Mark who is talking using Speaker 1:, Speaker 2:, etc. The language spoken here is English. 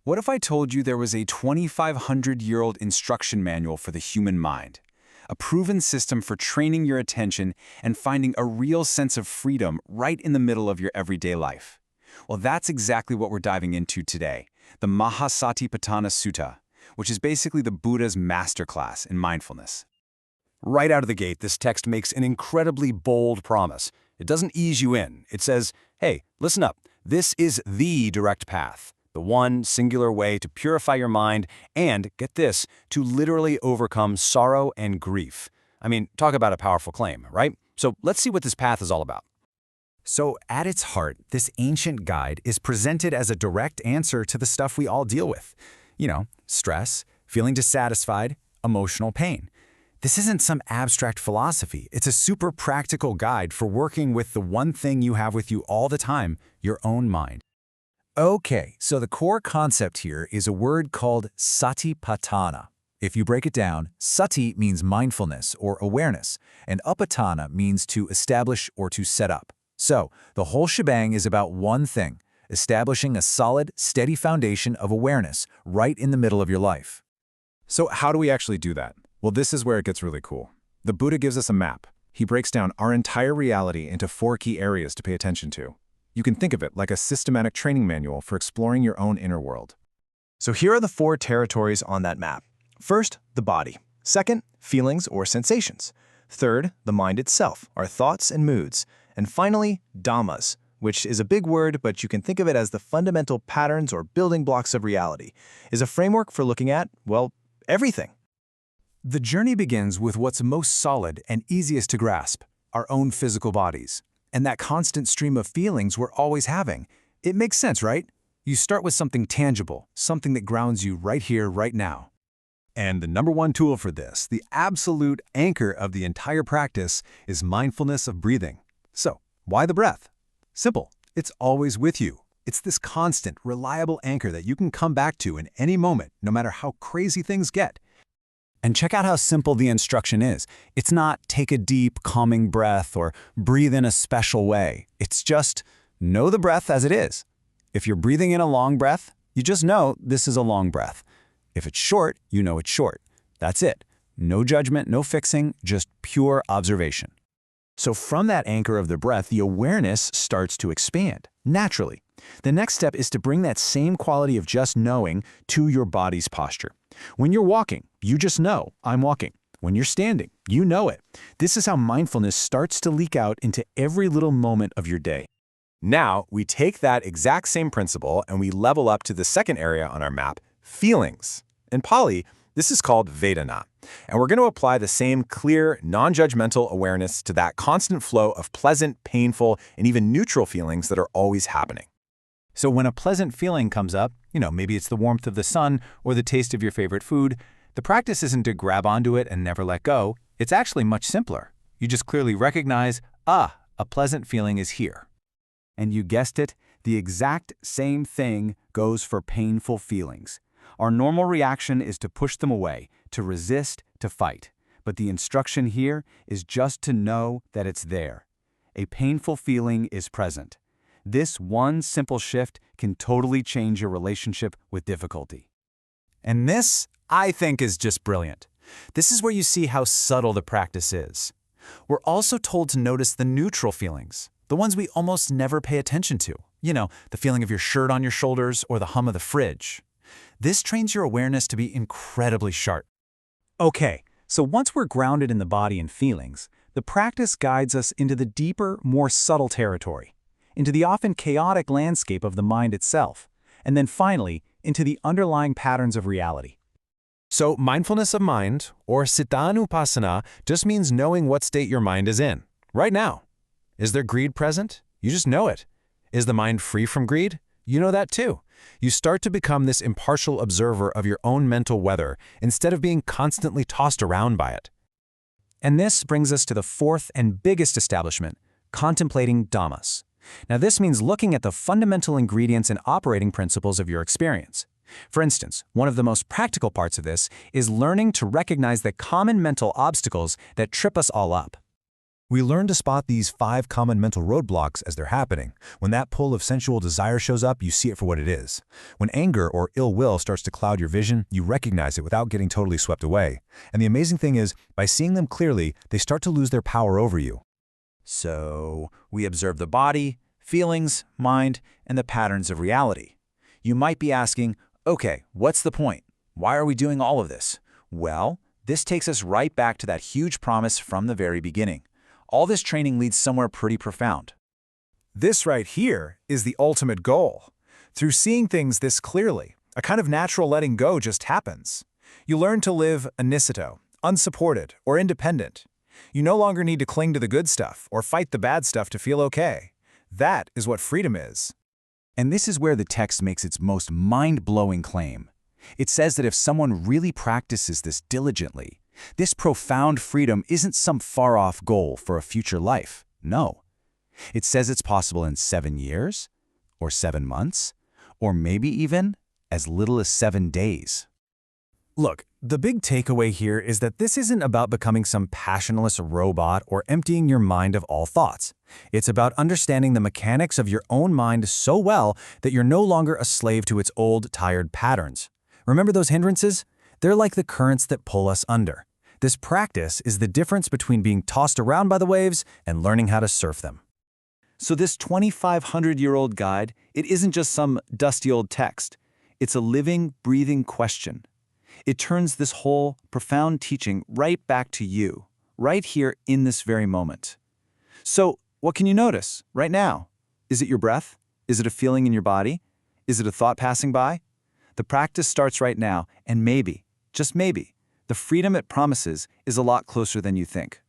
Speaker 1: What if I told you there was a 2,500-year-old instruction manual for the human mind? A proven system for training your attention and finding a real sense of freedom right in the middle of your everyday life. Well, that's exactly what we're diving into today, the Mahāsatipaṭṭhānasutta, which is basically the Buddha's masterclass in mindfulness.
Speaker 2: Right out of the gate, this text makes an incredibly bold promise. It doesn't ease you in. It says, hey, listen up. This is the direct path, the one singular way to purify your mind and, get this, to literally overcome sorrow and grief. I mean, talk about a powerful claim, right? So let's see what this path is all about.
Speaker 3: So at its heart, this ancient guide is presented as a direct answer to the stuff we all deal with. You know, stress, feeling dissatisfied, emotional pain. This isn't some abstract philosophy. It's a super practical guide for working with the one thing you have with you all the time, your own mind. Okay, so the core concept here is a word called satipatthāna. If you break it down, sati means mindfulness or awareness, and upatthāna means to establish or to set up. So, the whole shebang is about one thing, establishing a solid, steady foundation of awareness right in the middle of your life.
Speaker 4: So how do we actually do that? Well, this is where it gets really cool. The Buddha gives us a map. He breaks down our entire reality into 4 key areas to pay attention to. You can think of it like a systematic training manual for exploring your own inner world.
Speaker 5: So here are the 4 territories on that map. First, the body. Second, feelings or sensations. Third, the mind itself, our thoughts and moods. And finally, dhammas, which is a big word, but you can think of it as the fundamental patterns or building blocks of reality, is a framework for looking at, well, everything.
Speaker 3: The journey begins with what's most solid and easiest to grasp, our own physical bodies. And that constant stream of feelings we're always having. It makes sense, right? You start with something tangible, something that grounds you right here, right now.
Speaker 2: And the #1 tool for this, the absolute anchor of the entire practice, is mindfulness of breathing. So, why the breath? Simple. It's always with you. It's this constant, reliable anchor that you can come back to in any moment, no matter how crazy things get.
Speaker 3: And check out how simple the instruction is. It's not take a deep, calming breath or breathe in a special way. It's just know the breath as it is. If you're breathing in a long breath, you just know this is a long breath. If it's short, you know it's short. That's it. No judgment, no fixing, just pure observation. So from that anchor of the breath, the awareness starts to expand, naturally. The next step is to bring that same quality of just knowing to your body's posture. When you're walking, you just know, I'm walking. When you're standing, you know it. This is how mindfulness starts to leak out into every little moment of your day.
Speaker 2: Now, we take that exact same principle and we level up to the second area on our map, feelings. In Pali, this is called vedana. And we're going to apply the same clear, non-judgmental awareness to that constant flow of pleasant, painful, and even neutral feelings that are always happening.
Speaker 3: So when a pleasant feeling comes up, maybe it's the warmth of the sun or the taste of your favorite food, the practice isn't to grab onto it and never let go. It's actually much simpler. You just clearly recognize, a pleasant feeling is here. And you guessed it, the exact same thing goes for painful feelings. Our normal reaction is to push them away, to resist, to fight. But the instruction here is just to know that it's there. A painful feeling is present. This one simple shift can totally change your relationship with difficulty. And this, I think, is just brilliant. This is where you see how subtle the practice is. We're also told to notice the neutral feelings, the ones we almost never pay attention to. The feeling of your shirt on your shoulders or the hum of the fridge. This trains your awareness to be incredibly sharp. Okay, so once we're grounded in the body and feelings, the practice guides us into the deeper, more subtle territory, into the often chaotic landscape of the mind itself, and then finally, into the underlying patterns of reality.
Speaker 2: So mindfulness of mind, or citta-vipassanā, just means knowing what state your mind is in, right now. Is there greed present? You just know it. Is the mind free from greed? You know that too. You start to become this impartial observer of your own mental weather instead of being constantly tossed around by it.
Speaker 3: And this brings us to the fourth and biggest establishment, contemplating dhammas. Now this means looking at the fundamental ingredients and operating principles of your experience. For instance, one of the most practical parts of this is learning to recognize the common mental obstacles that trip us all up.
Speaker 2: We learn to spot these 5 common mental roadblocks as they're happening. When that pull of sensual desire shows up, you see it for what it is. When anger or ill will starts to cloud your vision, you recognize it without getting totally swept away. And the amazing thing is, by seeing them clearly, they start to lose their power over you.
Speaker 3: So, we observe the body, feelings, mind, and the patterns of reality. You might be asking, okay, what's the point? Why are we doing all of this? Well, this takes us right back to that huge promise from the very beginning. All this training leads somewhere pretty profound.
Speaker 4: This right here is the ultimate goal. Through seeing things this clearly, a kind of natural letting go just happens. You learn to live anicito, unsupported or independent. You no longer need to cling to the good stuff or fight the bad stuff to feel okay. That is what freedom is.
Speaker 1: And this is where the text makes its most mind-blowing claim. It says that if someone really practices this diligently, this profound freedom isn't some far-off goal for a future life. No. It says it's possible in 7 years, or 7 months, or maybe even as little as 7 days.
Speaker 2: Look, the big takeaway here is that this isn't about becoming some passionless robot or emptying your mind of all thoughts. It's about understanding the mechanics of your own mind so well that you're no longer a slave to its old, tired patterns. Remember those hindrances? They're like the currents that pull us under. This practice is the difference between being tossed around by the waves and learning how to surf them.
Speaker 3: So this 2,500-year-old guide, it isn't just some dusty old text. It's a living, breathing question. It turns this whole profound teaching right back to you, right here in this very moment. So what can you notice right now? Is it your breath? Is it a feeling in your body? Is it a thought passing by? The practice starts right now, and maybe, just maybe, the freedom it promises is a lot closer than you think.